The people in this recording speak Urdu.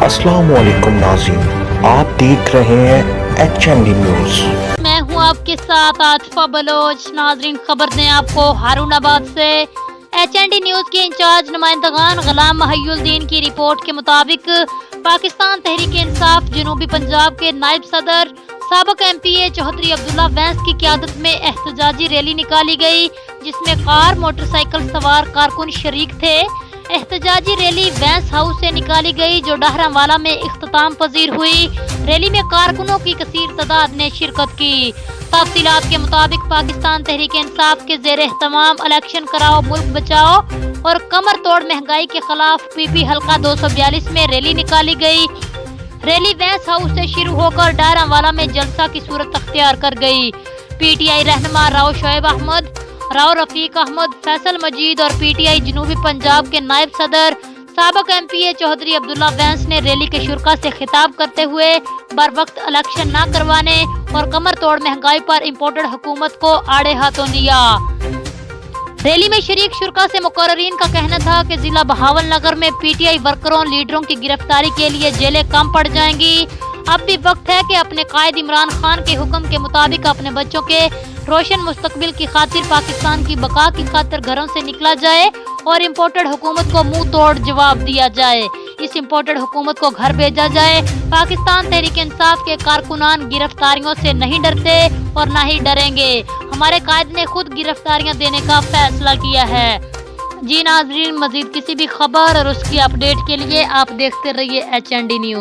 السلام علیکم ناظرین، آپ دیکھ رہے ہیں HND نیوز۔ میں ہوں آپ کے ساتھ عاطفہ بلوچ۔ ناظرین، خبر دیں آپ کو ہارون آباد سے۔ HND نیوز کے انچارج نمائندگان غلام محی الدین کی رپورٹ کے مطابق پاکستان تحریک انصاف جنوبی پنجاب کے نائب صدر سابق MP چوہدری عبداللہ وینس کی قیادت میں احتجاجی ریلی نکالی گئی، جس میں کار موٹر سائیکل سوار کارکن شریک تھے۔ احتجاجی ریلی وینس ہاؤس سے نکالی گئی جو ڈہرانوالا میں اختتام پذیر ہوئی۔ ریلی میں کارکنوں کی کثیر تعداد نے شرکت کی۔ تفصیلات کے مطابق پاکستان تحریک انصاف کے زیر اہتمام الیکشن کراؤ ملک بچاؤ اور کمر توڑ مہنگائی کے خلاف PP حلقہ 242 میں ریلی نکالی گئی۔ ریلی وینس ہاؤس سے شروع ہو کر ڈہرانوالا میں جلسہ کی صورت اختیار کر گئی۔ PTI رہنما راؤ شعیب احمد، راؤ رفیق احمد، فیصل مجید اور PTI جنوبی پنجاب کے نائب صدر سابق MP چوہدری عبداللہ وینس نے ریلی کے شرکاء سے خطاب کرتے ہوئے بروقت الیکشن نہ کروانے اور کمر توڑ مہنگائی پر امپورٹڈ حکومت کو آڑے ہاتھوں لیا۔ ریلی میں شریک شرکاء سے مقررین کا کہنا تھا کہ ضلع بہاول نگر میں PTI ورکروں لیڈروں کی گرفتاری کے لیے جیلیں کم پڑ جائیں گی۔ اب بھی وقت ہے کہ اپنے قائد عمران خان کے حکم کے مطابق اپنے بچوں کے روشن مستقبل کی خاطر پاکستان کی بقا کی خاطر گھروں سے نکلا جائے اور امپورٹڈ حکومت کو منہ توڑ جواب دیا جائے۔ اس امپورٹڈ حکومت کو گھر بھیجا جائے۔ پاکستان تحریک انصاف کے کارکنان گرفتاریوں سے نہیں ڈرتے اور نہ ہی ڈریں گے۔ ہمارے قائد نے خود گرفتاریاں دینے کا فیصلہ کیا ہے۔ جی ناظرین، مزید کسی بھی خبر اور اس کی اپڈیٹ کے لیے آپ دیکھتے رہیے HND نیوز۔